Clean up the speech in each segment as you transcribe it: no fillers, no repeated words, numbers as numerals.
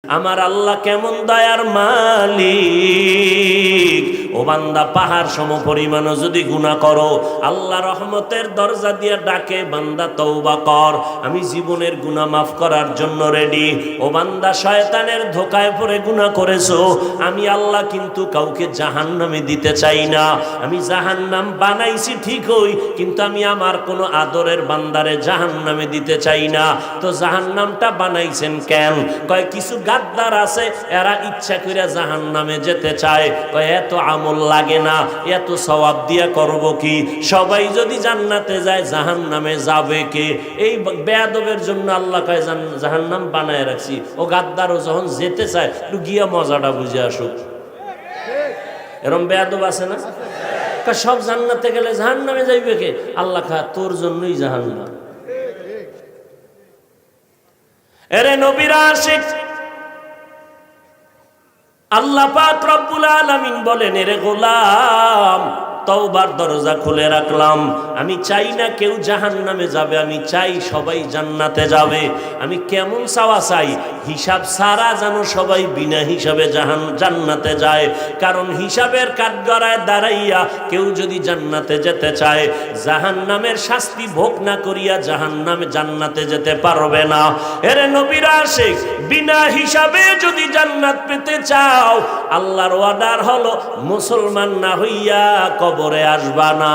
আমার আল্লাহ কেমন দয়ার মালিক। ও বান্দা, পাহাড় সম পরিমাণও যদি গুনাহ করো, আল্লাহ রহমতের দরজা দিয়ে ডাকে, বান্দা তওবা কর, আমি জীবনের গুনাহ মাফ করার জন্য রেডি। ও বান্দা, শয়তানের ধোকায় পড়ে গুনাহ করেছো, আমি আল্লাহ কিন্তু কাউকে জাহান্নামে দিতে চাই না। আমি জাহান্নাম বানাইছি ঠিকই, কিন্তু আমি আমার কোনো আদরের বান্দারে জাহান্নামে দিতে চাই না। তো জাহান্নামটা বানাইছেন কেন? কয় কিছু গাদ্দার আছে, এরা ইচ্ছা করে জাহান্নামে যেতে চায়। কয় এত আমল লাগে না, এত সওয়াব দিয়া করব কি? সবাই যদি জান্নাতে যায়, জাহান্নামে যাবে কে? এই বেয়াদবের জন্য আল্লাহ কয় জাহান্নাম বানায় রাখছি। ও গাদ্দারও যখন যেতে চায়, একটু গিয়া মজাটা বুঝে আসুক। এরম বেয়াদব আছে না? সব জান্নাতে গেলে জাহান্নামে যাইবে কে? আল্লাহ কয় তোর জন্যই জাহান্নাম। এরে নবীর আশিক, আল্লাহ পাক রব্বুল আলামিন বলেন, এরে গোলাম, তওবার দরজা খুলে রাখলাম। আমি চাই না কেউ জাহান্নামে যাবে, আমি চাই সবাই জান্নাতে যাবে। আমি কেমন চাওয়া চাই? হিসাব ছাড়া যেন সবাই বিনা হিসাবে জান্নাতে যায়। কারণ হিসাবের কাঠগড়ায় দাঁড়াইয়া কেউ যদি জান্নাতে যেতে চায়, জাহান্নামের শাস্তি ভোগ না করিয়া জান্নাতে যেতে পারবে না। এরে নবীর আশিক, বিনা হিসাবে যদি জান্নাত পেতে চাও, আল্লাহর ওয়াদার হলো মুসলমান না হইয়া কবরে আসবা না।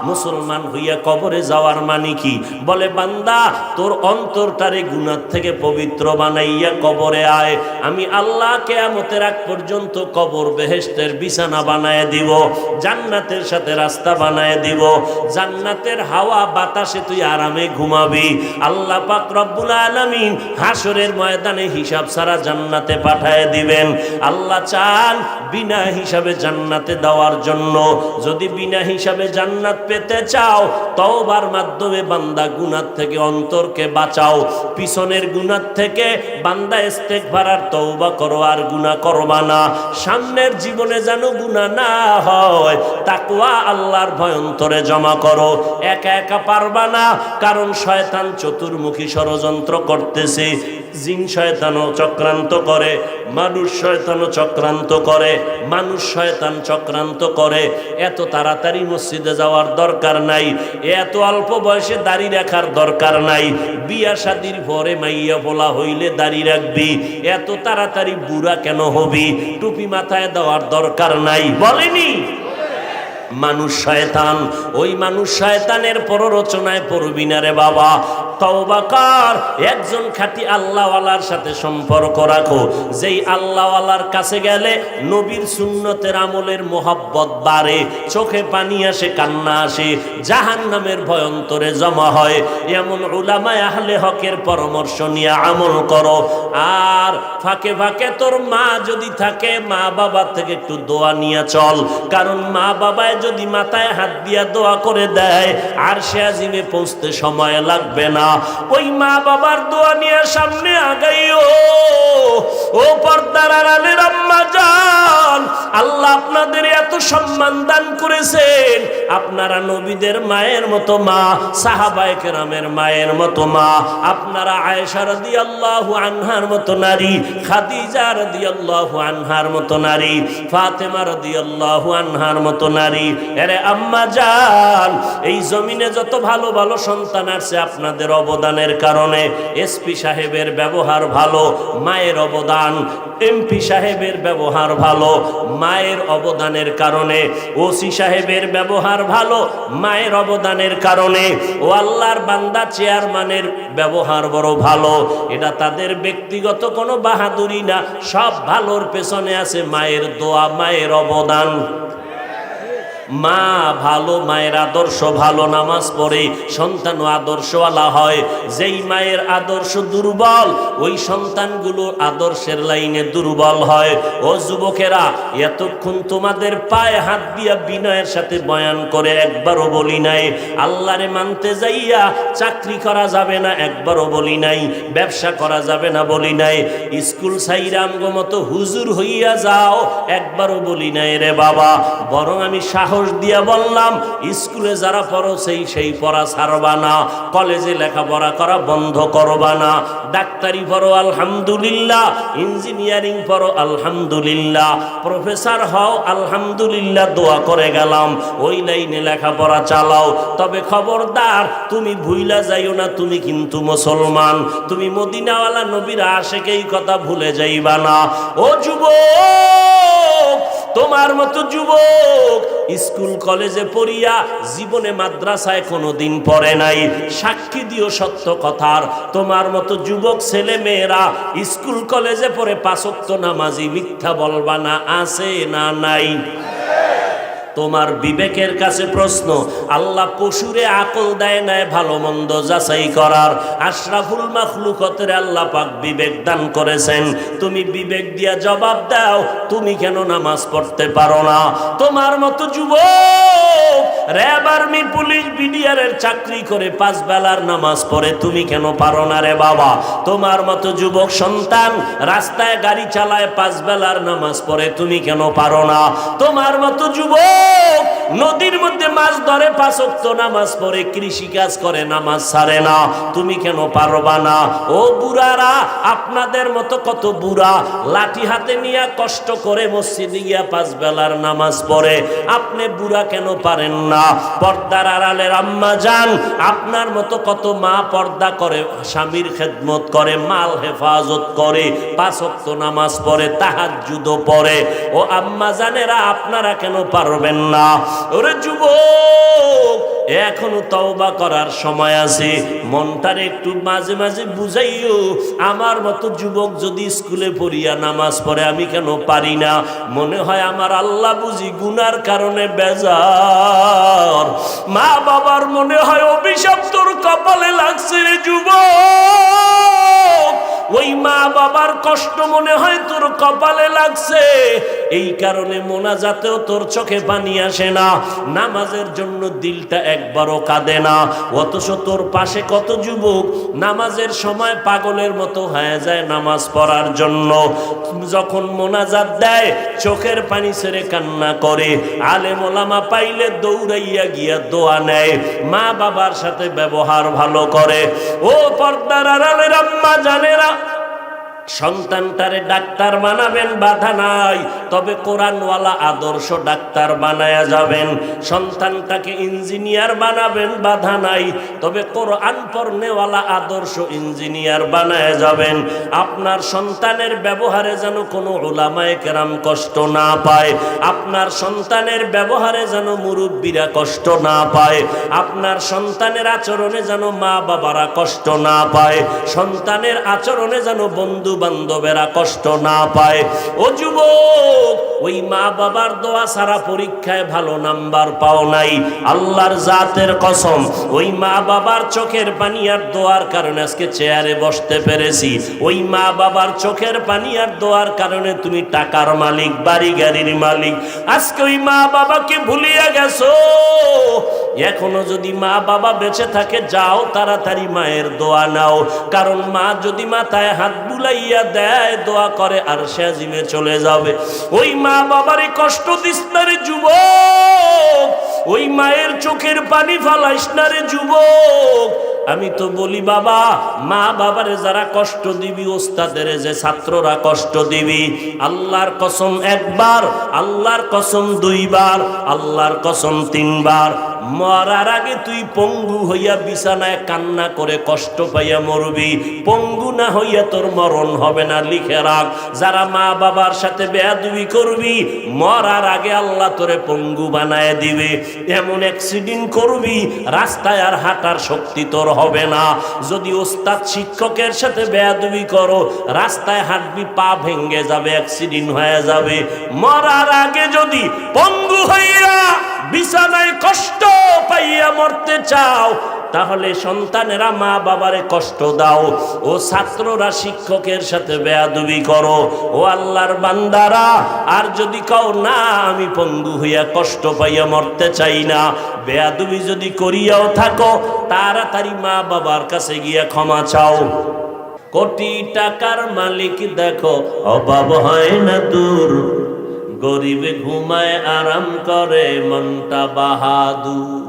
মুসলমান হইয়া কবরে যাওয়ার মানে কি? বলে বান্দা, তোর অন্তরটারে গুনাহ থেকে পবিত্র বানাইয়া কবরে আয়। আমি আল্লাহ কিয়ামতের আগ পর্যন্ত কবর বেহেশতের বিছানা বানায় দিব, জান্নাতের সাথে রাস্তা বানায় দিব, জান্নাতের হাওয়া বাতাসে তুই আরামে ঘুমাবি। আল্লাহ পাক রব্বুল আলামিন হাসরের ময়দানে হিসাব ছাড়া জান্নাতে পাঠায় দিবেন। আল্লাহ চান বিনা হিসাবে জান্নাতে দেওয়ার জন্য। যদি বিনা হিসাবে জান্নাত পেতে চাও, তওবার মাধ্যমে বান্দা গুনাহ থেকে অন্তরকে বাঁচাও। পিছনের গুনাহ থেকে বান্দা ইস্তেগফার আর তওবা করো, আর গুনাহ করবা না। সামনের জীবনে যেন গুনাহ না হয়, তাকওয়া আল্লাহর ভয় অন্তরে জমা করো। একা একা পারবা না, কারণ শয়তান চতুর্মুখী ষড়যন্ত্র করতেছে। জিন শয়তানও চক্রান্ত করে, মানুষ শয়তানও চক্রান্ত করে, মানুষ শয়তান চক্রান্ত করে। এত তাড়াতাড়ি মসজিদে যাওয়ার দরকার নাই, এত অল্প বয়সে দাড়ি রাখার দরকার নাই। বিয়া শাদির পরে মাইয়া বলা হইলে দাড়ি রাখবি, এত তাড়াতাড়ি বুড়া কেন হবি? টুপি মাথায় দেওয়ার দরকার নাই, বলেনি? মানুষ শয়তান, ওই মানুষ শয়তানের প্ররোচনায় পড়বি না রে বাবা। তওবা কর, একজন খাঁটি আল্লাহওয়ালার সাথে সম্পর্ক রাখো। যেই আল্লাহওয়ালার কাছে গেলে নবীর সুন্নতের আমলের মোহাব্বত বাড়ে, চোখে পানি আসে, কান্না আসে, জাহান্নামের ভয় অন্তরে জমা হয়। এমন উলামায়ে আহলে হকের পরামর্শ নিয়ে আমল করো। আর ফাঁকে ফাঁকে তোর মা যদি থাকে, মা বাবা থেকে একটু দোয়া নিয়ে চল। কারণ মা বাবায় যদি মাথায় হাত দিয়া দোয়া করে দেয়, আর সে আজিমে পৌঁছতে সময় লাগবে না। ওই মা বাবার দোয়া নিয়ে সামনে আগাইও। ও পর্দার আড়ালের আম্মা জান, আল্লাহ আপনাদের এত সম্মান দান করেছেন। আপনারা নবীদের মায়ের মতো মা, সাহাবায়ে কেরামের মায়ের মতো মা, আপনারা আয়েশা রাদিয়াল্লাহু আনহার মতো নারী, খাদিজা রাদিয়াল্লাহু আনহার মতো নারী, ফাতেমা রাদিয়াল্লাহু আনহার মতো নারী। এরে আম্মা জান, এই জমিনে যত ভালো ভালো সন্তান আছে, আপনাদের অবদানের কারণে। এসপি সাহেবের ব্যবহার ভালো, মায়ের অবদান। এমপি সাহেবের ব্যবহার ভালো, মায়ের অবদানের কারণে। ওসি সাহেবের ব্যবহার ভালো, মায়ের অবদানের কারণে। ও আল্লাহর বান্দা চেয়ারম্যানের ব্যবহার বড় ভালো। এটা তাদের ব্যক্তিগত কোনো বাহাদুরি না, সব ভালোর পেছনে আছে মায়ের দোয়া, মায়ের অবদান। মা ভালো, মায়ের আদর্শ ভালো, নামাজ পড়ে সন্তানও আদর্শওয়ালা হয়। যেই মায়ের আদর্শ দুর্বল, ওই সন্তানগুলো আদর্শের লাইনে দুর্বল হয়। ও যুবকেরা, এতক্ষণ তোমাদের পায়ে হাত দিয়া বিনয়ের সাথে বয়ান করে একবারও বলি নাই আল্লাহরে মানতে যাইয়া চাকরি করা যাবে না, একবারও বলি নাই ব্যবসা করা যাবে না, বলি নাই স্কুল সাইরামগো মতো হুজুর হইয়া যাও, একবারও বলি নাই রে বাবা। বরং আমি সাহস দোষ দিয়া বললাম, স্কুলে যারা পড়ো সেই পড়া ছাড়বা না, কলেজে লেখাপড়া করা বন্ধ করবা না, ডাক্তারি পড়ো আলহামদুলিল্লাহ, ইঞ্জিনিয়ারিং পড়ো আলহামদুলিল্লাহ, প্রফেসর হও আলহামদুলিল্লাহ, দোয়া করে গেলাম, ওই লাইনে লেখাপড়া চালাও। তবে খবরদার তুমি ভুইলা যাইও না তুমি কিন্তু মুসলমান, তুমি মদিনাওয়ালা নবীর আশিকেই কথা ভুলে যাইবা না। ও যুবক, তোমার মতো যুবক স্কুল কলেজে পড়িয়া জীবনে মাদ্রাসায় কোনোদিন পড়ে নাই, সাক্ষী দিও সত্য কথার। তোমার মতো যুবক ছেলে মেয়েরা স্কুল কলেজে পড়ে 5 ওয়াক্ত নামাজি, মিথ্যা বলবা না, আছে না নাই? তোমার বিবেকের কাছে প্রশ্ন, আল্লাহ পশুরে আকল দেয় নাই ভালো মন্দ যাচাই করার, আশরাফুল মাখলুকতের আল্লাহ পাক বিবেক দান করেছেন, তুমি বিবেক দিয়া জবাব দাও, তুমি কেন নামাজ পড়তে পারো না? তোমার মতো যুবক র্যাব, আর্মি, পুলিশ, বিডিআরের চাকরি করে 5 বেলার নামাজ পড়ে, তুমি কেন পারো না রে বাবা? তোমার মতো যুবক সন্তান রাস্তায় গাড়ি চালায় 5 বেলার নামাজ পড়ে, তুমি কেন পারো না? তোমার মতো যুবক নদীর মধ্যে মাছ ধরে 5 ওয়াক্ত নামাজ পড়ে, কৃষি কাজ করে, নামাজ ছাড়ে না, তুমি কেন পারবা না? ও বুড়ারা, আপনাদের মতো কত বুড়া লাঠি হাতে নিয়ে কষ্ট করে মসজিদে গিয়া 5 বেলার নামাজ পড়ে, আপনি বুড়া কেন পারেন না? পর্দার আড়ালের আম্মা জান, আপনার মতো কত মা পর্দা করে, স্বামীর খেদমত করে, মাল হেফাজত করে, 5 ওয়াক্ত নামাজ পড়ে, তাহাজ্জুদও পড়ে। ও আম্মা জানেরা, আপনারা কেন পারবেন না? ওরে যুবক, এখনো তওবা করার সময় আছে, মনটারে একটু মাঝে মাঝে বুঝাইও। আমার মতো যুবক যদি স্কুলে পড়িয়া নামাজ পড়ে, আমি কেন পারি না? মনে হয় আমার আল্লাহ বুঝি গুনার কারণে বেজার, মা বাবার মনে হয় অভিশাপ তোর কপালে লাগছে রে যুবক, ওই মা বাবার কষ্ট মনে হয় তোর কপালে লাগছে, এই কারণে মোনাজাতেও তোর চোখে পানি আসে না, নামাজের জন্য দিলটা একবারও কাঁদে না। অথচ তোর পাশে কত যুবক নামাজের সময় পাগলের মতো হয়ে যায় নামাজ পড়ার জন্য, যখন মোনাজাত দেয় চোখের পানি ছেড়ে কান্না করে, আলেম ওলামা পাইলে দৌড়াইয়া গিয়া দোয়া নেয়, মা বাবার সাথে ব্যবহার ভালো করে। ও পর্দার আড়ালের আম্মা জানেরা, সন্তানটারে ডাক্তার বানাবেন বাধা নাই, তবে কোরআনওয়ালা আদর্শ ডাক্তার বানায়া যাবেন। সন্তানটাকে ইঞ্জিনিয়ার বানাবেন বাধা নাই, তবে কোরআন পড়নেওয়ালা আদর্শ ইঞ্জিনিয়ার বানায়া যাবেন। আপনার সন্তানের ব্যবহারে যেন কোনো উলামায়ে কেরাম কষ্ট না পায়, আপনার সন্তানের ব্যবহারে যেন মুরব্বীরা কষ্ট না পায়, আপনার সন্তানের আচরণে যেন মা বাবারা কষ্ট না পায়, সন্তানের আচরণে যেন বন্ধু বান্ধবেরা কষ্ট না পায়। ও যুবক, ওই মা বাবার দোয়া ছাড়া পরীক্ষায় ভালো নাম্বার পাও নাই, আল্লাহর জাতের কসম, ওই মা বাবার চোখের পানি আর দোয়ার কারণে আজকে চেয়ারে বসতে পেরেছি, ওই মা বাবার চোখের পানি আর দোয়ার কারণে তুমি টাকার মালিক, বাড়ি গাড়ির মালিক। আজকে ওই মা বাবাকে ভুলিয়া গেছো। এখনো যদি মা বাবা বেঁচে থাকে, যাও তাড়াতাড়ি মায়ের দোয়া নাও, কারণ মা যদি মাথায় হাত বুলাইয়া দেয়, দোয়া করে আর সে আজিমে চলে যাবে। ওই মা বাবারে কষ্ট দিস না রে যুবক, ওই মায়ের চোখের পানি ফালাইস না রে যুবক। আমি তো বলি বাবা, মা বাবারে যারা কষ্ট দিবি, ওস্তাদের যে ছাত্ররা কষ্ট দিবি, আল্লাহর কসম 1 বার, আল্লাহর কসম 2 বার, আল্লাহর কসম 3 বার, মরার আগে তুই পঙ্গু হইয়া বিছানায় কান্না করে কষ্ট পাইয়া মরবি, পঙ্গু না হইয়া তোর মরণ হবে না। লিখে রাখ, যারা মা বাবার সাথে বেয়াদবি করবি, মরার আগে আল্লাহ তোরে পঙ্গু বানায় দিবে। এমন অ্যাক্সিডেন্ট করবি, রাস্তায় আর হাঁটার শক্তি তোর হবে না। যদি ওস্তাদ শিক্ষকের সাথে বেয়াদবি করো, রাস্তায় হাঁটবি, পা ভেঙে যাবে, অ্যাক্সিডেন্ট হয়ে যাবে। মরার আগে যদি পঙ্গু হইয়া বিছানায় কষ্ট পাইয়া মরতে চাও, তাহলে সন্তানেরা মা বাবারে কষ্ট দাও, ও ছাত্ররা শিক্ষকের সাথে বেয়াদবি করো। ও আল্লাহর বান্দারা, আর যদি কও না আমি পঙ্গু হইয়া কষ্ট পাইয়া মরতে চাই না, বেয়াদবি যদি করিয়াও থাকো, তাড়াতাড়ি মা বাবার কাছে গিয়া ক্ষমা চাও। কোটি টাকার মালিক দেখো, অভাব হয় না দূর, গরিবে ঘুমায় আরাম করে মনটা বাহাদুর।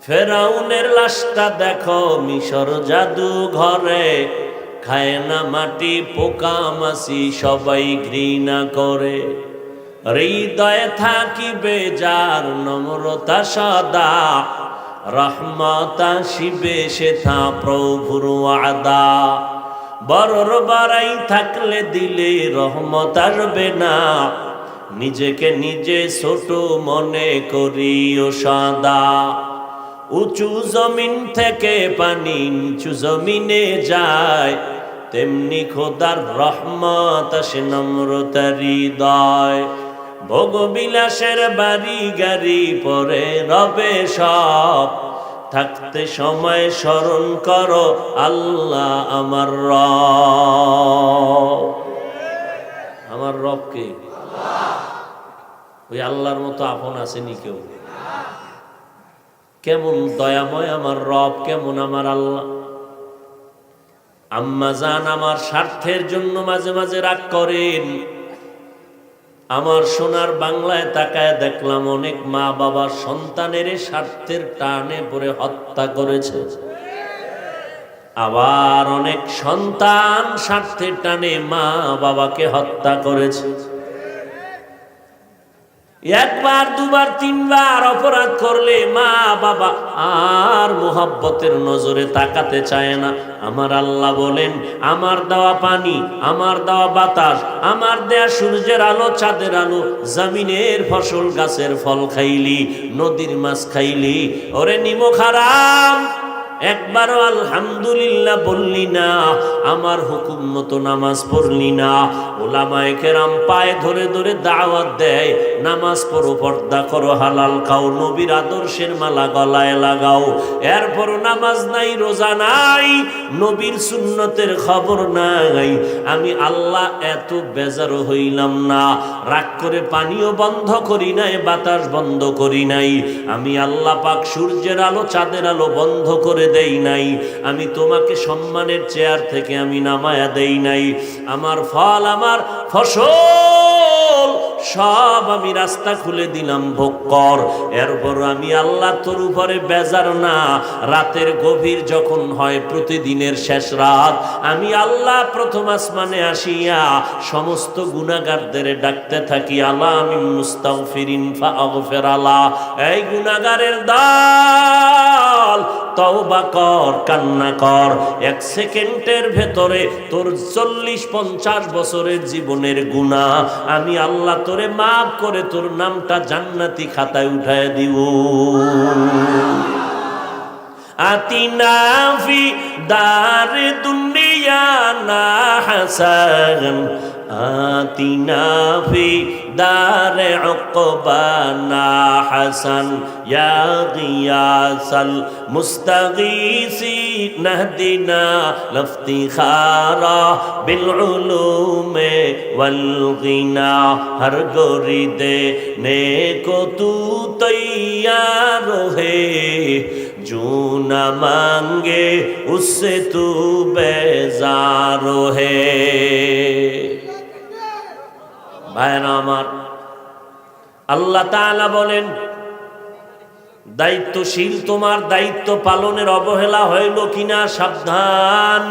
ফেরাউনের লাশটা দেখো মিশর জাদু ঘরে, খায় না মাটি পোকা মাছি সবাই ঘৃণা করে। হৃদয়ে থাকিবে যার নম্রতা সদা, রহমত আসিবে সেথা প্রভুর ওয়াদা। বড়র বাড়াই থাকলে দিলে রহমত আসবে না, নিজেকে নিজে ছোট মনে করিও সদা। উঁচু জমিন থেকে পানি নিচু জমিনে যায়, তেমনি খোদার রহমত আসে নম্রতার হৃদয়। ভোগবিলাসের বাড়ি গাড়ি পরে রবে সব, থাকতে সময় স্মরণ করো আল্লাহ আমার রব। আমার রব কে? ওই আল্লাহর মতো আপন আসেনি কেউ। কেমন দয়াময় আমার রব, কেমন আমার আল্লাহ। আম্মা জান আমার স্বার্থের জন্য মাঝে মাঝে রাগ করেন। আমার সোনার বাংলায় তাকায় দেখলাম অনেক মা বাবা সন্তানের স্বার্থের টানে পড়ে হত্যা করেছে, আবার অনেক সন্তান স্বার্থের টানে মা বাবাকে হত্যা করেছে। একবার দুবার তিনবার অপরাধ করলে মা বাবা আর মোহাব্বতের নজরে তাকাতে চায় না। আমার আল্লাহ বলেন, আমার দেওয়া পানি, আমার দেওয়া বাতাস, আমার দেয়া সূর্যের আলো চাঁদের আলো, জমিনের ফসল গাছের ফল খাইলি, নদীর মাছ খাইলি, ওরে নিমখ হারাম, একবারও আলহামদুলিল্লাহ বললি না, আমার হুকুম মতো নামাজ পড়লি না। ওলামায়ে কেরাম পায়ে ধরে ধরে দাওয়াত দেয়, নামাজ পড়ো, পর্দা করো, হালাল খাও, নবীর আদর্শের মালা গলায় লাগাও। এরপর নামাজ নাই, রোজা নাই, নবীর সুন্নতের খবর নাই। আমি আল্লাহ এত বেজারও হইলাম না, রাগ করে পানিও বন্ধ করি নাই, বাতাস বন্ধ করি নাই। আমি আল্লাহ পাক সূর্যের আলো চাঁদের আলো বন্ধ করে দেই নাই। আমি তোমাকে সম্মানের চেয়ার থেকে আমি নামায়া দেই নাই। আমার ফল, আমার ফসল সব আমি রাস্তা খুলে দিলাম, ভোগ কর। এরপর আমি আল্লাহ তোর উপরে বেজার না। রাতের গভীর যখন হয়, প্রতিদিনের শেষ রাত, আমি আল্লাহ প্রথম আসমানে আসিয়া সমস্ত গুনাহগারদের ডাকতে থাকি, আলা আমি মুস্তাগফিরিন ফাগফির আলা। এই গুনাহগারের দল, তওবা কর, কান্না কর। এক সেকেন্ডের ভেতরে তোর 40-50 বছরের জীবনের গুনাহ আমি আল্লাহ তোরে মাফ করে তোর নামটা জান্নাতি খাতায় উঠায় দিব। আতিনা ফি দারে দুনিয়া না হাসান, আতিনা ফি দারে উকবানা হাসান, ইয়া গিয়াসাল মুস্তাগীসি নাহদিনা লফতিখারা বিল উলুমে ওয়াল গিনা। হর গরিদে নেকো তু তৈয়ার হে, जो न मांगे उससे तू बेजार है। ভাইরা আমার, আল্লাহ তাআলা বলেন, দায়িত্বশীল তোমার দায়িত্ব পালনের অবহেলা হইল কিনা সাবধান।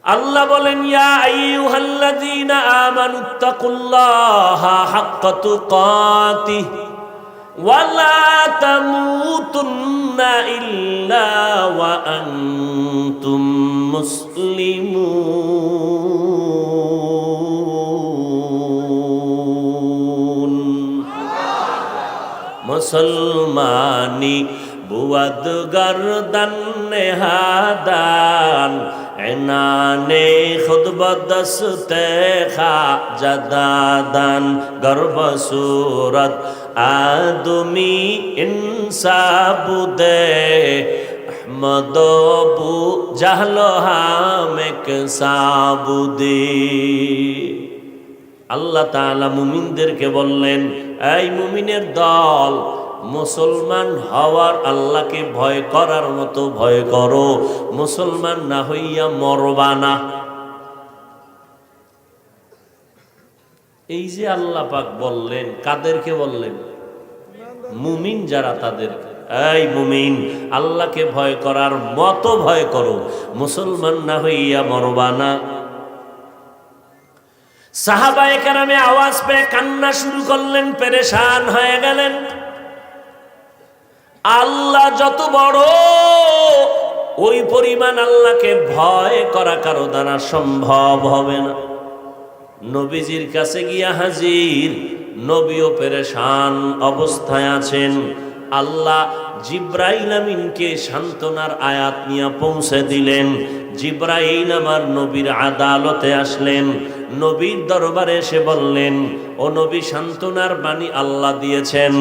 আল্লাহ বলেন, ইয়া আইয়ুহাল্লাযীনা আমানুত্তাকুল্লাহা হাক্কা তুকাতিহ ওয়ালা তামুতুন্না ইল্লা ওয়া আনতুম মুসলিমুন। মুসলমানি বুয়াদ গর্দন নেহাদান, এনানে খুদ বদস্তে খা জাদাদান, গর্ব সুরত আদমি ইনসাবুদে, আহমদ বু জাহলো হামেক সাবুদে। আল্লাহ তাআলা মুমিনদেরকে বললেন, এই মুমিনের দল, মুসলমান হওয়ার আল্লাহকে ভয় করার মতো ভয় করো, মুসলমান না হইয়া মরবা না। এই যে আল্লাহ পাক বললেন, কাদেরকে বললেন? মুমিন যারা তাদের। এই মুমিন, আল্লাহকে ভয় করার মতো ভয় করো, মুসলমান না হইয়া মরবা না। সাহাবায়ে কেরামে আওয়াজ পেয়ে কান্না শুরু করলেন, পেরেশান হয়ে গেলেন। আল্লাহ যত বড়, ওই পরিমাণ আল্লাহকে ভয় করা কারো দ্বারা সম্ভব হবে না। নবীজির কাছে গিয়া হাজির, নবীও পেরেশান অবস্থায় আছেন। আল্লাহ জিব্রাইল আমিনকে সান্ত্বনার আয়াত নিয়ে পৌঁছে দিলেন। জিব্রাইল আমার নবীর আদালতে আসলেন, নবীর দরবারে এসে বললেন, ও নবী, সান্ত্বনার বাণী আল্লাহ দিয়েছেন,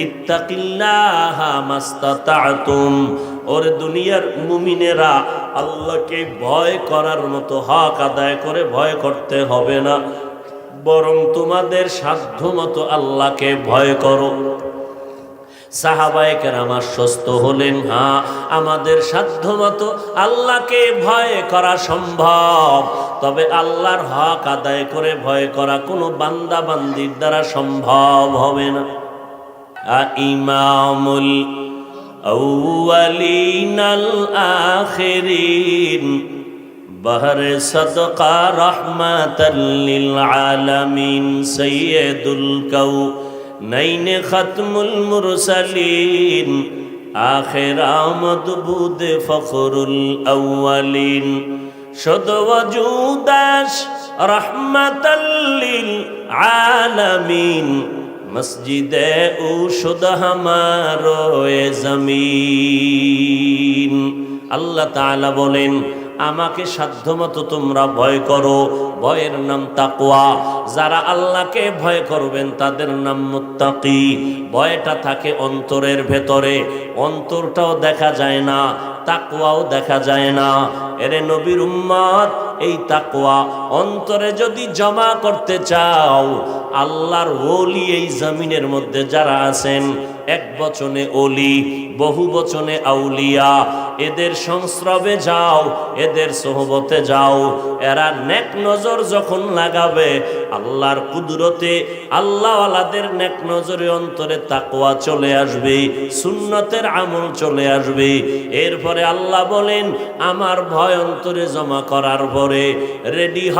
ইত্তাকিল্লাহা মাস্তাতাতুম। ওরে দুনিয়ার মুমিনেরা, আল্লাহকে ভয় করার মতো হক আদায় করে ভয় করতে হবে না, বরং তোমাদের সাধ্য মতো আল্লাহকে ভয় করো। সাহাবায়ে কেরাম আশ্বস্ত হলেন, হ্যাঁ, আমাদের সাধ্য মতো আল্লাহকে ভয় করা সম্ভব, তবে আল্লাহর হক আদায় করে ভয় করা কোনো বান্দা বান্দির দ্বারা সম্ভব হবে না। ইমামুল আউয়ালিন আল আখিরিন, বাহরে সাদকা রাহমাতাল লিল আলামিন, সাইয়্যিদুল কাউনাইন খাতমুল মুরসালিন, আখির আমদ বুদ ফখরুল আউয়ালিন, শুদ ওয়াজুদাস রাহমাতাল লিল আলামিন, মসজিদে ও শুদ হামারো জমিন। আল্লাহ তাআলা বলেন, আমাকে সাধ্যমতো তোমরা ভয় করো, ভয়ের নাম তাকওয়া। যারা আল্লাহকে ভয় করবেন তাদের নাম মুত্তাকি। ভয়টা থাকে অন্তরের ভেতরে, অন্তরটাও দেখা যায় না, তাকওয়াও দেখা যায় না। এরে নবীর উম্মত, এই তাকওয়া অন্তরে যদি জমা করতে চাও, আল্লাহর ওলি এই জমিনের মধ্যে যারা আছেন, এক বচনে ওলি, বহু বচনে আউলিয়া, এদের সংস্রবে যাও, এদের সোহবতে যাও। এরা নেক নজর যখন লাগাবে, আল্লাহর কুদরতে আল্লাহওয়ালাদের নেক নজরে অন্তরে তাকওয়া চলে আসবে, সুন্নতের আমল চলে আসবে। এরপরে আল্লাহ বলেন, আমার ভয় অন্তরে জমা করার পরে রেডি হ,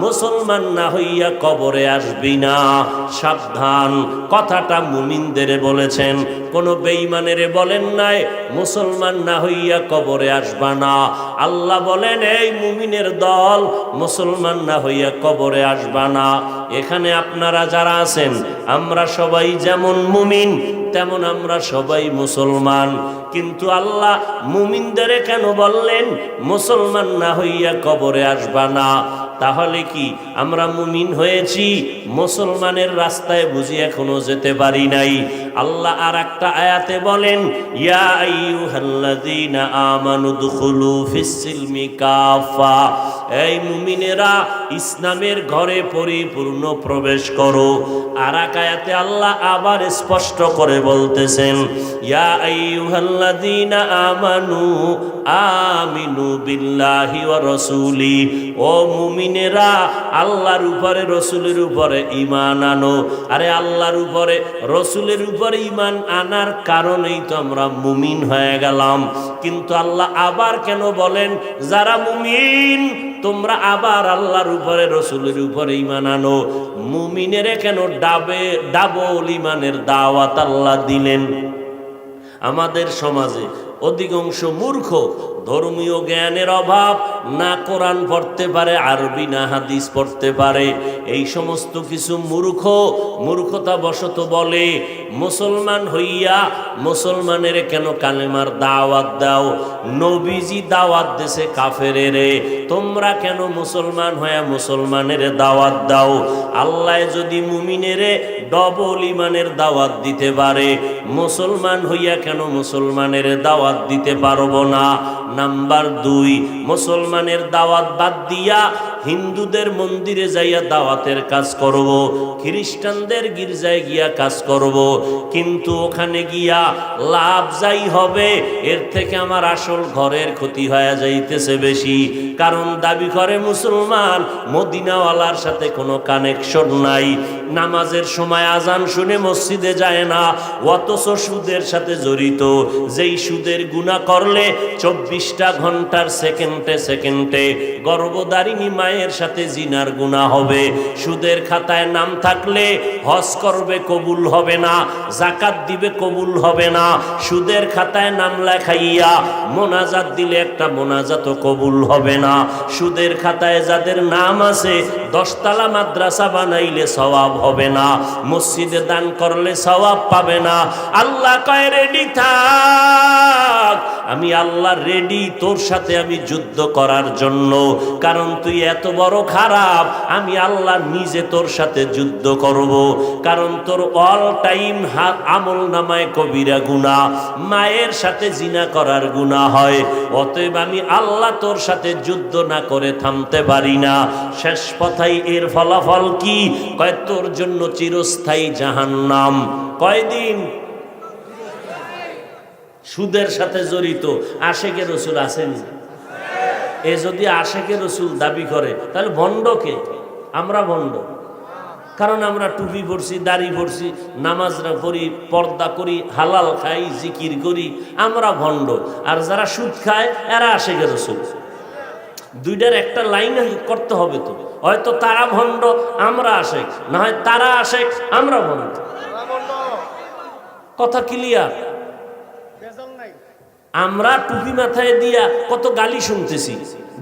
মুসলমান না হইয়া কবরে আসবি না। সাবধান, কথাটা মুমিনদের বলেছেন, কোন বেঈমানের বলেন নাই মুসলমান না হইয়া কবরে আসবা না। আল্লাহ বলেন, এই মুমিনের দল, মুসলমান না হইয়া কবরে আসবা না। এখানে আপনারা যারা আছেন, আমরা সবাই যেমন মুমিন, তেমন আমরা সবাই মুসলমান। কিন্তু আল্লাহ মুমিনদের কেন বললেন মুসলমান না হইয়া কবরে আসবা না? তাহলে কি আমরা মুমিন হয়েছি, মুসলমানের রাস্তায় বুঝি এখনো যেতে পারি নাই? আল্লাহ আর একটা আয়াতে বলেন, ইয়া আইয়ুহাল্লাযীনা আমানু দুখুলু ফিস-সিলমি কাফা, এই মুমিনেরা ইসলামের ঘরে পরিপূর্ণ প্রবেশ করো। আর এক আয়াতে আল্লাহ আবার স্পষ্ট করে বলতেছেন, ইয়া আইয়ুহাল্লাযীনা আমানু আমিনু বিল্লাহি ওয়া রাসূলি, ও মুমিনেরা আল্লাহর উপরে রসুলের উপরে ঈমান আনো। আরে আল্লাহর উপরে রসুলের উপরে ঈমান আনার কারণেই তো আমরা মুমিন হয়ে গেলাম। কিন্তু আল্লাহ আবার কেন বলেন, যারা মুমিন তোমরা আবার আল্লাহর উপরে রসুলের উপরে ঈমান আনো? মুমিনের কেন ডাবল ঈমানের দাওয়াত আল্লাহ দিলেন? আমাদের সমাজে অধিকাংশ মূর্খ, ধর্মীয় জ্ঞানের অভাব, না কোরআন পড়তে পারে, আরবি না হাদিস পড়তে পারে। এই সমস্ত কিছু মূর্খতা বশত বলে, মুসলমান হইয়া মুসলমানের কেন কালেমার দাওয়াত দাও? নবীজি দাওয়াত দেশে কাফেরেরে, তোমরা কেন মুসলমান হইয়া মুসলমানের দাওয়াত দাও? আল্লাহ যদি মুমিনেরে ডবল ঈমানের দাওয়াত দিতে পারে, মুসলমান হইয়া কেন মুসলমানের দাওয়াত দিতে পারবো না? নাম্বার 2, মুসলমানের দাওয়াত বাদ দিয়া হিন্দুদের মন্দিরে যাইয়া দাওয়াতের কাজ করব, খ্রিস্টানদের গির্জায় গিয়া কাজ করব, কিন্তু ওখানে গিয়া লাভ যাই হবে এর থেকে আমার আসল ঘরের ক্ষতি হয়ে যাইতেছে বেশি। কারণ দাবি করে মুসলমান, মদিনাওয়ালার সাথে কোনো কানেকশন নাই, নামাজের সময় আজান শুনে মসজিদে যায় না, অথচ সুদের সাথে জড়িত। যেই সুদের গুনাহ করলে 24টা ঘন্টার সেকেন্ডে সেকেন্ডে গর্ভধারিণী মায়ের সাথে জিনার গুনাহ হবে। সুদের খাতায় নাম থাকলে হজ করবে কবুল হবে না, যাকাত দিবে কবুল হবে না। সুদের খাতায় নাম লেখাইয়া মোনাজাত দিলে একটা মোনাজাতও কবুল হবে না। সুদের খাতায় যাদের নাম আছে 10 তলা মাদ্রাসা বানাইলে সওয়াব হবে না, মসজিদে দান করলে সওয়াব পাবে না। আল্লাহ কয় রেডি থাক, আমি আল্লাহ রেডি তোর সাথে আমি যুদ্ধ করার জন্য। কারণ তুই এত বড় খারাপ, আমি আল্লাহ নিজে তোর সাথে যুদ্ধ করব। কারণ তোর অল টাইম আমল নামায় কবিরা গুনাহ, মায়ের সাথে জিনা করার গুনাহ হয়। অতএব আমি আল্লাহ তোর সাথে যুদ্ধ না করে থামতে পারি না। শেষ কথাই এর ফলাফল কি? কয় তোর জন্য চিরস্থায়ী জাহান্নাম। কয়দিন? সুদের সাথে জড়িত আশেকে রসুল আসেনি? এ যদি আশেকে রসুল দাবি করে তাহলে ভণ্ডকে? আমরা ভণ্ড, কারণ আমরা টুপি পরছি, দাড়ি পরছি, নামাজরা পড়ি, পর্দা করি, হালাল খাই, জিকির করি, আমরা ভণ্ড। আর যারা সুদ খায় এরা আশেকে রসুল। দুইটার একটা লাইন করতে হবে তো, হয়তো তারা ভণ্ড আমরা আশেক, না হয় তারা আশেক আমরা ভণ্ড। কথা ক্লিয়ার? আমরা টুপি মাথায় দিয়া কত গালি শুনতেছি,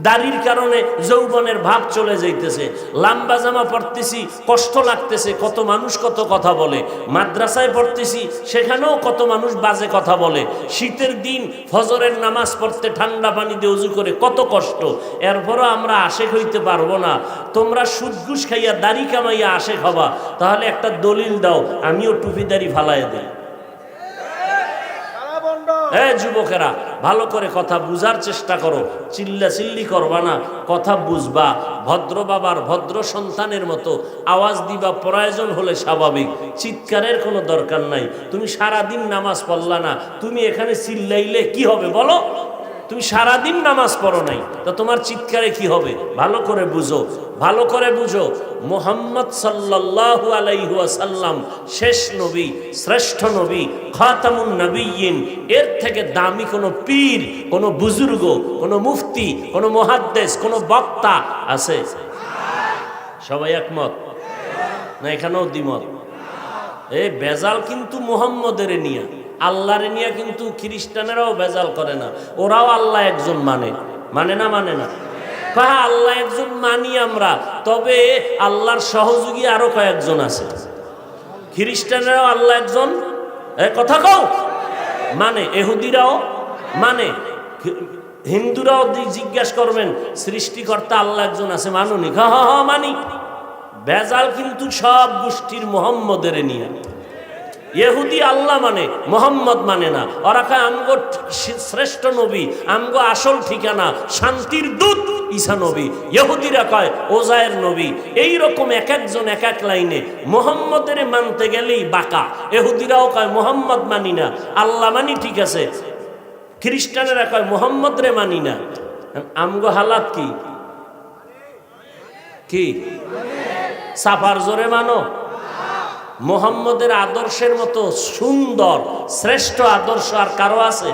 দাড়ির কারণে যৌবনের ভাব চলে যাইতেছে, লম্বা জামা পরতেছি কষ্ট লাগতেছে, কত মানুষ কত কথা বলে, মাদ্রাসায় পড়তেছি সেখানেও কত মানুষ বাজে কথা বলে, শীতের দিন ফজরের নামাজ পড়তে ঠান্ডা পানি দিয়ে উজু করে কত কষ্ট, এরপরও আমরা আশেক হইতে পারবো না। তোমরা সুদ ঘুষ খাইয়া দাড়ি কামাইয়া আশেক হবা, তাহলে একটা দলিল দাও, আমিও টুপি দাড়ি ফালাই দেই। যুবকেরা ভালো করে কথা বুঝার চেষ্টা করো, চিল্লা চিল্লি করবা না, কথা বুঝবা, ভদ্র বাবার ভদ্র সন্তানের মতো আওয়াজ দিবা, প্রয়োজন হলে স্বাভাবিক, চিৎকারের কোনো দরকার নাই। তুমি সারাদিন নামাজ পড়লা না, তুমি এখানে চিল্লাইলে কি হবে বলো? তুমি সারাদিন নামাজ পড়ো নাই, তা তোমার চিৎকারে কি হবে? ভালো করে বুঝো, ভালো করে বুঝো। মুহাম্মদ সাল্লাল্লাহু আলাইহি ওয়াসাল্লাম শেষ নবী, শ্রেষ্ঠ নবী, খাতামুন নবিয়্যিন। এর থেকে দামি কোনো পীর, কোনো বুজুর্গ, কোনো মুফতি, কোনো মুহাদ্দিস, কোনো বক্তা আছে? সবাই একমত না? এখানেও দ্বিমত। এই বেজাল কিন্তু মুহাম্মদের নিয়া, আল্লাহরে নিয়ে কিন্তু খ্রিস্টানেরাও বেজাল করে না, ওরাও আল্লাহ একজন মানে। মানে না? মানে না? হ্যাঁ, আল্লাহ একজন মানি আমরা, তবে আল্লাহর সহযোগী আরো কয়েকজন আছে। খ্রিস্টানেরাও আল্লাহ একজন, কথা কও, মানে। এহুদিরাও মানে। হিন্দুরাও জিজ্ঞাসা করবেন সৃষ্টিকর্তা আল্লাহ একজন আছে, মানুনি? হ্যাঁ মানি। বেজাল কিন্তু সব গোষ্ঠীর মুহাম্মদের নিয়ে। ইহুদি আল্লাহ মানে, মোহাম্মদ মানে না। ওরা কয় আমগো শ্রেষ্ঠ নবী, আমগো আসল ঠিকানা শান্তির দূত ঈসা নবী। ইহুদিরা কয় ওজায়ের নবী। এইরকম এক একজন এক এক লাইনে। মোহাম্মদের মানতে গেলেই বাঁকা। ইহুদিরাও কয় মোহাম্মদ মানি না, আল্লাহ মানি, ঠিক আছে। খ্রিস্টানেরা কয় মোহাম্মদ রে মানি না। আমগো হালাত কি? কি সাফার জোরে মানো? মুহাম্মদের আদর্শের মতো সুন্দর শ্রেষ্ঠ আদর্শ আর কারো আছে?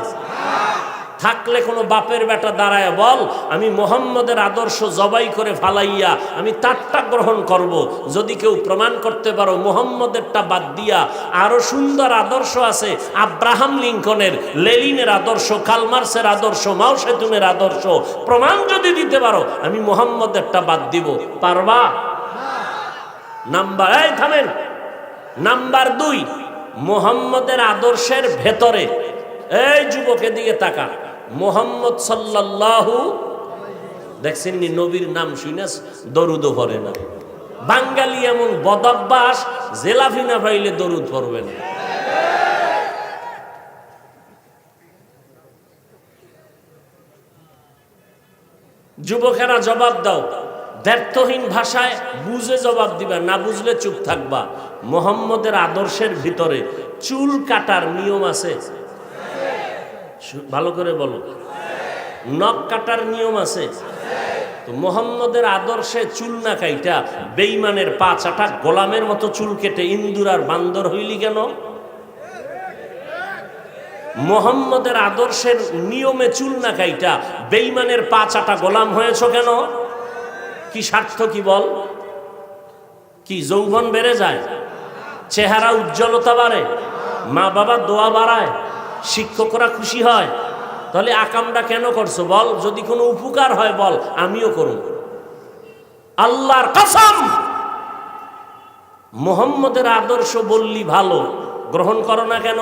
থাকলে কোনো বাপের বেটা দাঁড়ায় বল, আমি মুহাম্মদের আদর্শ জবাই করে ফালাইয়া আমি তারটা গ্রহণ করব। যদি কেউ প্রমাণ করতে পারো মুহাম্মদেরটা বাদ দিয়া আরো সুন্দর আদর্শ আছে, আব্রাহাম লিঙ্কনের, লেনিনের আদর্শ, কালমার্সের আদর্শ, মাও সেতুনের আদর্শ, প্রমাণ যদি দিতে পারো, আমি মুহাম্মদেরটা বাদ দিব। পারবা? নাম্বার, এই থামেন। নাম্বার 2, মুহাম্মদের আদর্শের ভেতরে, এই যুবকের দিকে তাকা, মুহাম্মদ সাল্লাল্লাহু, দেখছেন নি নবীর নাম শুনে দরুদও পড়ে না। বাঙালি এমন বদভ্যাস, জেলাফি না পাইলে দরুদ পড়বে না। যুবকেরা জবাব দাও, দ্ব্যর্থহীন ভাষায় বুঝে জবাব দিবা, না বুঝলে চুপ থাকবা। মুহাম্মদের আদর্শের ভিতরে চুল কাটার নিয়ম আছে? ভালো করে বলো। নখ কাটার নিয়ম আছে? তো মুহাম্মদের আদর্শে চুল না কাইটা বেঈমানের পা চাটা গোলামের মতো চুল কেটে ইন্দুর আর বান্দর হইলি কেন? মুহাম্মদের আদর্শের নিয়মে চুল না কাইটা বেঈমানের পা চাটা গোলাম হয়েছ কেন? কি স্বার্থ? কি বল? কি যৌবন বেড়ে যায়? চেহারা উজ্জ্বলতা বাড়ে? মা বাবা দোয়া বাড়ায়? শিক্ষকরা খুশি হয়? তাহলে আকামটা কেন করছো বল? যদি কোনো উপকার হয় বল, আমিও করব। আল্লাহর কসম, মুহাম্মদের আদর্শ বললি ভালো, গ্রহণ করো না কেন?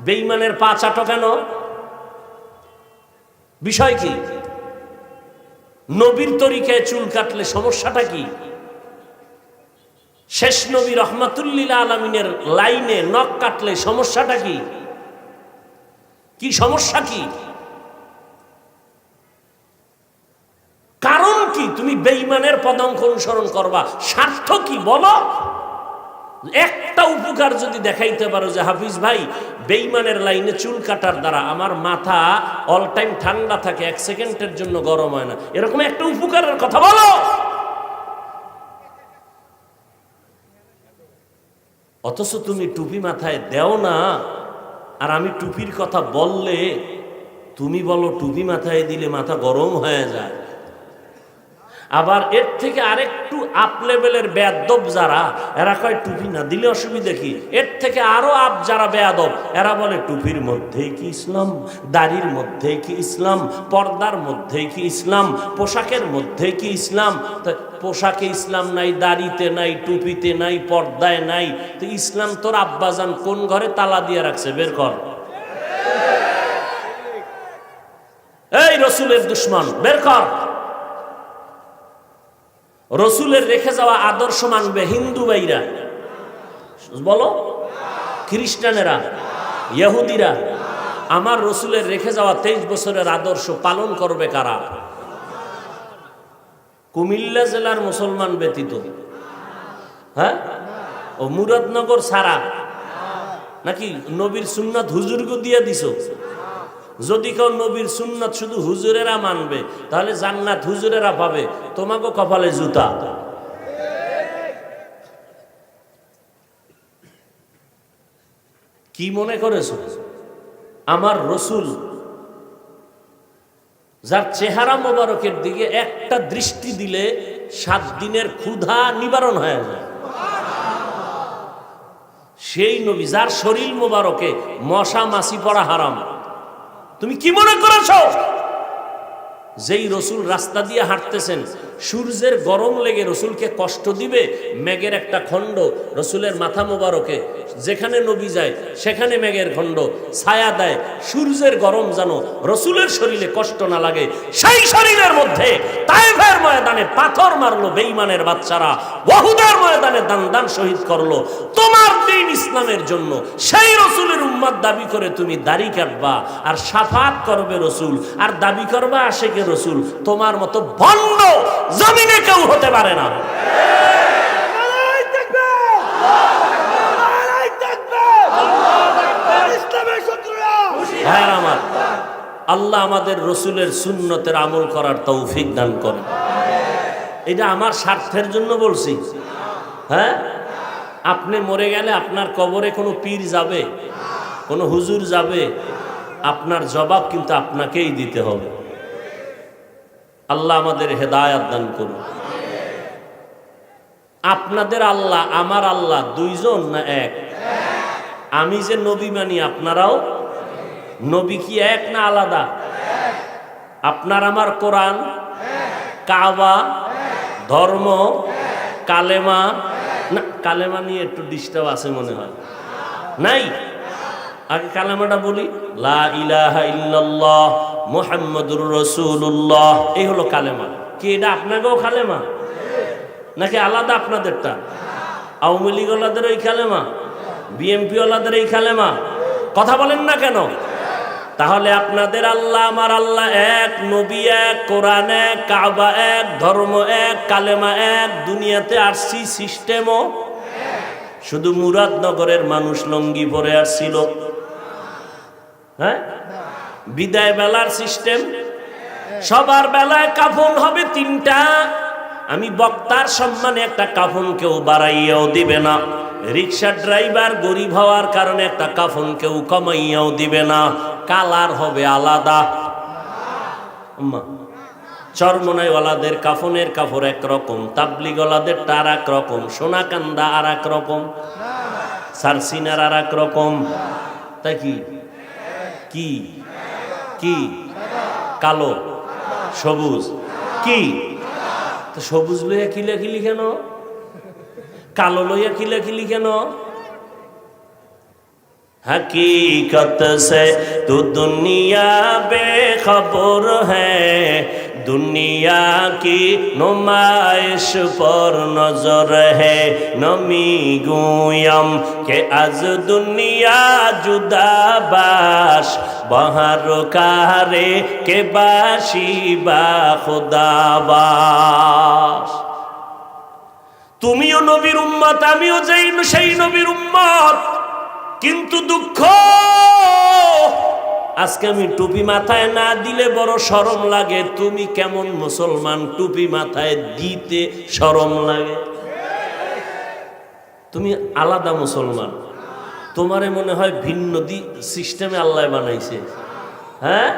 বেঈমানের পা চাটো কেন? বিষয় কি? নবীর তরিকায় চুল কাটলে সমস্যাটা কি? শেষ নবী রহমাতুল্লিল আলামিনের লাইনে নখ কাটলে সমস্যাটা কি? কি সমস্যা? কি কারণ? কি তুমি বেঈমানের পদাঙ্ক অনুসরণ করবা? স্বার্থ কি বলো? একটা উপকার যদি দেখাইতে পারো যে হাফিজ ভাই বেঈমানের লাইনে চুল কাটার দ্বারা আমার মাথা অল টাইম ঠান্ডা থাকে, 1 সেকেন্ডের জন্য গরম হয় না, এরকম একটা উপকারের কথা বলো। অথচ তুমি টুপি মাথায় দেও না, আর আমি টুপির কথা বললে তুমি বলো টুপি মাথায় দিলে মাথা গরম হয়ে যায়। আবার এর থেকে আরেকটু আপ লেভেলের বেয়াদব যারা, এরা কয় টুপি না দিলে অসুবিধা কি? এর থেকে আরো আপ যারা বেয়াদব, এরা বলে টুপির মধ্যেই কি ইসলাম, দাড়ির মধ্যেই কি ইসলাম, পর্দার মধ্যেই কি ইসলাম, পোশাকের মধ্যেই কি ইসলাম? পোশাকে ইসলাম নাই, দাড়িতে নাই, টুপিতে নাই, পর্দায় নাই, তো ইসলাম তোর আব্বাজান কোন ঘরে তালা দিয়ে রাখছে? বের কর। এই রসুলের দুশ্মন, বের কর। রসুলের রেখে যাওয়া আদর্শ মানবে হিন্দু ভাইরা? বলো। খ্রিস্টানেরা, ইহুদিরা? আমার রসুলের রেখে যাওয়া 23 বছরের আদর্শ পালন করবে কারা? কুমিল্লা জেলার মুসলমান ব্যতীত? হ্যাঁ, ও মুরাদনগর ছাড়া? নাকি নবীর সুন্নাত হুজুরকে দিয়ে দিছো? যদি কেউ নবীর সুন্নাত শুধু হুজুরেরা মানবে, তাহলে জান্নাত হুজুরেরা পাবে, তোমাকে কপালে জুতা। কি মনে করেছো আমার রসুল, যার চেহারা মোবারকের দিকে একটা দৃষ্টি দিলে 7 দিনের ক্ষুধা নিবারণ হয়ে যায়, সেই নবী যার শরীর মোবারকে মশা মাছি পড়া হারাম, তুমি কি মনে করেছো? যেই রসুল রাস্তা দিয়ে হাঁটতেছেন, সূর্যের গরম লেগে রসুলকে কষ্ট দিবে, মেঘের একটা খণ্ড রসুলের মাথা মোবারকে, যেখানে নবী যায় সেখানে মেঘের খণ্ড ছায়া দেয়, সূর্যের গরম যেন রসুলের শরীরে কষ্ট না লাগে, সেই শরীরের মধ্যে তায়েফের ময়দানে পাথর মারলো বেঈমানের বাচ্চারা, ওহুদের ময়দানে দান শহীদ করলো তোমার দ্বীন ইসলামের জন্য। সেই রসুলের উম্মত দাবি করে তুমি দাড়ি কাটবা আর শাফাত করবে রসুল, আর দাবি করবা আশেকে রসুল। তোমার মতো ভণ্ড জমিনে কেউ হতে পারে না। হ্যাঁ, আমার আল্লাহ আমাদের রসুলের সুন্নতের আমল করার তৌফিক দান করেন। এটা আমার স্বার্থের জন্য বলছি। হ্যাঁ, আপনি মরে গেলে আপনার কবরে কোনো পীর যাবে, কোনো হুজুর যাবে? আপনার জবাব কিন্তু আপনাকেই দিতে হবে। আল্লাহ আমাদের হেদায়াত দান করুন। আপনাদের আল্লাহ আমার আল্লাহ দুইজন না এক? আমি যে নবী মানি, আপনারাও নবী কি এক না আলাদা? আপনার আমার কোরআন, কাবা, ধর্ম, কালেমা না? কালেমা নিয়ে একটু ডিস্টার্ব আছে মনে হয়, নাই? আগে কালেমাটা বলি, লা ইলাহা ইল্লাল্লাহ মুহাম্মাদুর রাসূলুল্লাহ, এই হলো কালেমা। কি এটা আপনাকেও কালেমা নাকি আলাদা আপনাদেরটা? আওয়ামী লীগ ওয়ালাদের এই কালেমা, বিএনপি ওয়ালাদের এই কালেমা? কথা বলেন না কেন? তাহলে আপনাদের আল্লাহ আমার আল্লাহ এক, নবী এক, কোরআন এক, কাবা এক, ধর্ম এক, কালেমা এক, দুনিয়াতে আসছি সিস্টেমও। শুধু মুরাদনগরের মানুষ লঙ্গি পরে আসছিল, হ্যাঁ? বিদায় বেলার সিস্টেম, সবার বেলায় কাফন হবে তিনটা। আমি বক্তার সম্মানে একটা কাফন কেউ বাড়াইয়াও দিবে না, রিক্সা ড্রাইভার গরিব হওয়ার কারণে একটা কাফন কেউ কমাইয়াও দিবে না, কালার হবে আলাদা। চরমনাইওয়ালাদের কাফনের কাপড় একরকম, তাবলিগওয়ালাদের আর এক রকম, সোনাকান্দা আর এক রকম, সারসিনার আর এক রকম। তাই কি কি কি কালো, সবুজ, কি তো সবুজ লইয়া কিলাকিলি কেন, কালো লইয়া কিলাকিলি কেন? हकीकत से तो दुनिया बेखबर है, दुनिया की नुमाइश पर नजर है। नमी गुयम के आज दुनिया जुदा बाश, बहर कारे के बाशी बा खुदा बाश। तुमिও নবীর উম্মত, আমিও সেই নবীর উম্মত, কিন্তু দুঃখ আজকে আমি টুপি মাথায় না দিলে বড় শরম লাগে। তুমি কেমন মুসলমান, টুপি মাথায় দিতে শরম লাগে? তুমি আলাদা মুসলমান, তোমারে মনে হয় ভিন্ন সিস্টেমে আল্লাহ বানাইছে। হ্যাঁ,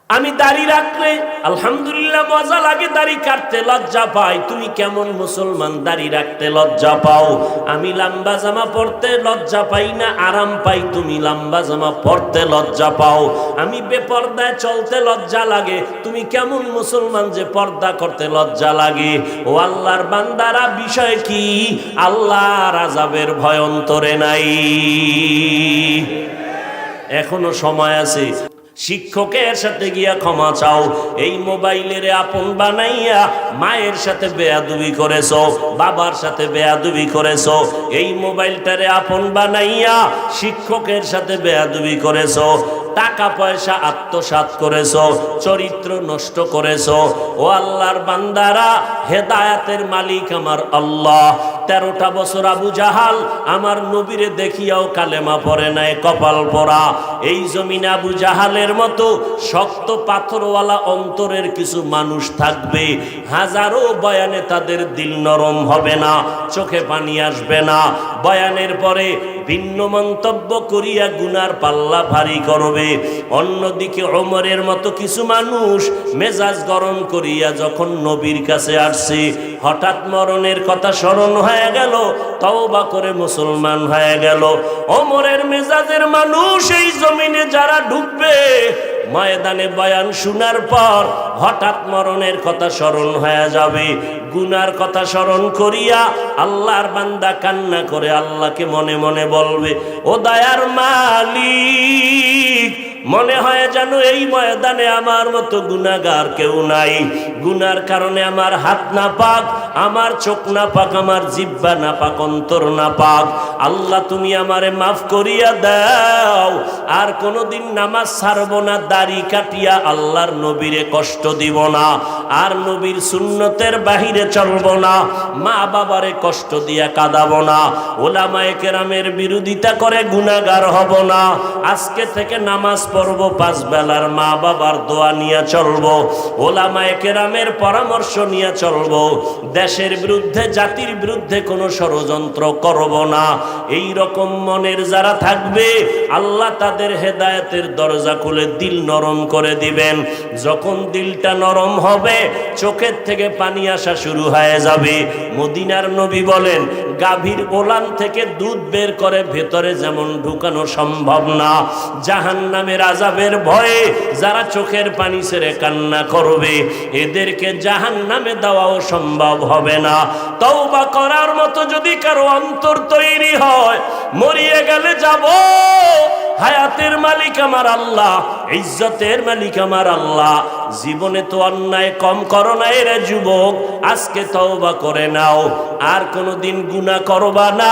আমি দাড়ি রাখলে আলহামদুলিল্লাহ মজা লাগে, দাড়ি কাটতে লজ্জা পাই। তুমি কেমন মুসলমান, দাড়ি রাখতে লজ্জা পাও? আমি লম্বা জামা পরতে লজ্জা পাই না, আরাম পাই। তুমি লম্বা জামা পরতে লজ্জা পাও। আমি বেপর্দায় চলতে লজ্জা লাগে। তুমি কেমন মুসলমান যে পর্দা করতে লজ্জা লাগে? ও আল্লাহর বান্দারা, বিষয় কি? আল্লাহর আযাবের ভয় অন্তরে নাই। এখনো সময় আছে। শিক্ষকের সাথে গিয়া ক্ষমা চাও। এই মোবাইলের আপন বানাইয়া মায়ের সাথে বেয়াদবি করেছো, বাবার সাথে বেয়াদবি করেছো। এই মোবাইলটারে আপন বানাইয়া শিক্ষকের সাথে বেয়াদবি করেছো, টাকা পয়সা আত্মসাৎ করেছো, চরিত্র নষ্ট করেছো। ও আল্লাহর বান্দারা, হেদায়েতের মালিক আমার আল্লাহ। 13টা বছর আবু জাহাল আমার নবীরে দেখিয়াও কালেমা পড়ে নাই, কপাল পরা। এই জমিনে আবু জাহালের মতো শক্ত পাথরওয়ালা অন্তরের কিছু মানুষ থাকবে, হাজারো বয়ানে তাদের দিল নরম হবে না, চোখে পানি আসবে না। বয়ানের পরে ভিন্ন মন্তব্য করিয়া গুনার পাল্লা ভারী করবে। অন্যদিকে ওমরের মতো কিছু মানুষ মেজাজ গরম করিয়া যখন নবীর কাছে আসছে, হঠাৎ মরণের কথা স্মরণ হয়ে গেল, তওবা করে মুসলমান হয়ে গেল। ওমরের মেজাজের মানুষ এই জমিনে যারা ঢুকবে, ময়দানে বয়ান শোনার পর হঠাৎ মরণের কথা স্মরণ হয়ে যাবে, গুনার কথা স্মরণ করিয়া আল্লাহর বান্দা কান্না করে আল্লাহকে মনে মনে বলবে, ও দয়ার মালিক, মনে হয় যেন এই ময়দানে আমার মতো গুনাহগার কেউ নাই। গুনার কারণে আমার হাত না পাক, আমার চোখ না পাক, আমার জিহ্বা না পাক, অন্তর না পাক। আল্লাহ তুমি আমারে মাফ করিয়া দাও। আর কোনোদিন নামাজ ছাড়ব না, দাড়ি কাটিয়া আল্লাহর নবীরে কষ্ট দিব না, আর নবীর সুন্নতের বাহিরে চলব না, মা বাবারে কষ্ট দিয়া কাঁদাবো না, ওলামায়ে কেরামের বিরোধিতা করে গুনাহগার হব না। আজকে থেকে নামাজ পড়ব, 5 বেলার মা বাবার দোয়া নিয়ে চলব, ওলামায়ে কেরামের পরামর্শ নিয়ে চলব, দেশের বিরুদ্ধে জাতির বিরুদ্ধে কোনো ষড়যন্ত্র করব না। এই রকম মনের যারা থাকবে, আল্লাহ তাদের হেদায়েতের দরজা খুলে দিল নরম করে দিবেন। যখন দিলটা নরম হবে, চোখের থেকে পানি আসা শুরু হয়ে যাবে। মদিনার নবী বলেন, গাভীর ওলান থেকে দুধ বের করে ভেতরে যেমন ঢুকানো সম্ভব না, জাহান্নামের আযাবের ভয়ে যারা চোখের পানি ছেড়ে কান্না করবে, এদেরকে জাহান্নামে দেওয়াও সম্ভব হবে না। তওবা করার মতো যদি কারো অন্তর তৈরি হয়, মরিয়ে গেলে যাব, হায়াতের মালিক আমার আল্লাহ ইজ্জতের মালিক আমার আল্লাহ, জীবনে তো অন্যায় কম করো নাই রে যুবক, আজকে তওবা করে নাও, আর কোনোদিন গুনাহ করবা না,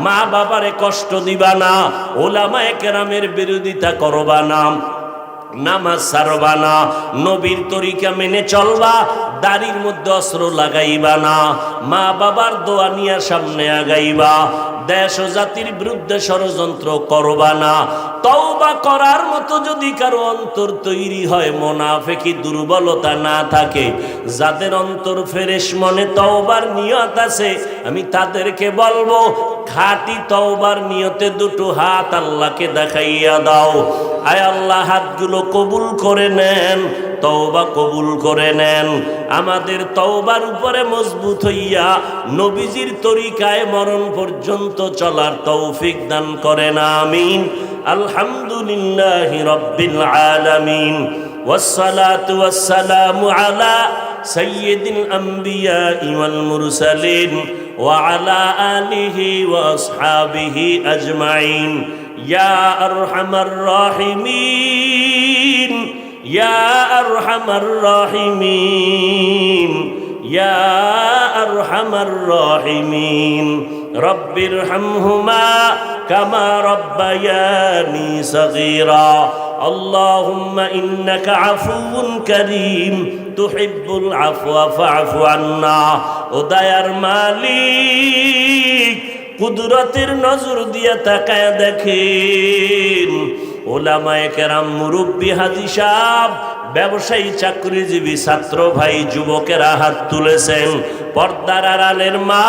মা বাবারে কষ্ট দিবা না, ওলামায়ে কেরামের বিরোধিতা করবা না, নামাজ ছাড়বা না, নবীর তরিকা মেনে চলবা, দাড়ির মধ্যে অস্ত্র লাগাইবা না, মা বাবার দোয়া নিয়ে সামনে আগাইবা, দেশ ও জাতির বিরুদ্ধে ষড়যন্ত্র করবা না। তওবা করার মতো যদি কারো অন্তর তৈরি হয়, মুনাফিকি দুর্বলতা না থাকে, যাদের অন্তর ফ্রেশ মনে তওবার নিয়ত আছে, আমি তাদেরকে বলবো খাঁটি তওবার নিয়তে দুটো হাত আল্লাহকে দেখাইয়া দাও। আয় আল্লাহ, হাতগুলো কবুল করে নেন, তওবা কবুল করে নেন, আমাদের তওবার উপরে মজবুত হইয়া নবীজির তরিকায় মরণ পর্যন্ত চলার তৌফিক দান করেন, আমিন। আলহামদুলিল্লাহি রাব্বিল আলামিন, ওয়াসসালাতু ওয়াসসালামু আলা সাইয়্যিদিল আমবিয়া ওয়াল মুরসালিন ওয়া আলা আলিহি ওয়া আসহাবিহি আজমাইন। ইয়া আরহামার রাহিমিন, ইয়া আরহামার রাহিমিন, ইয়া আরহামার রাহিমিন। রব্বিরহামহুমা কামা রব্বায়ানি সগীরা। আল্লাহুম্মা ইন্নাকা আফুউন কারীম তুহিব্বুল আফওয়া ফা'ফু আন্না। ও দয়ার মালিক, কুদরতের নজর দিয়ে তাকায় দেখেন, ওলামায়ে কেরাম, মুরব্বী, হাজী সাহেব, ব্যবসায়ী, চাকরিজীবী, ছাত্র ভাই, যুবকেরা হাত তুলেছেন, পর্দার আড়ালের মা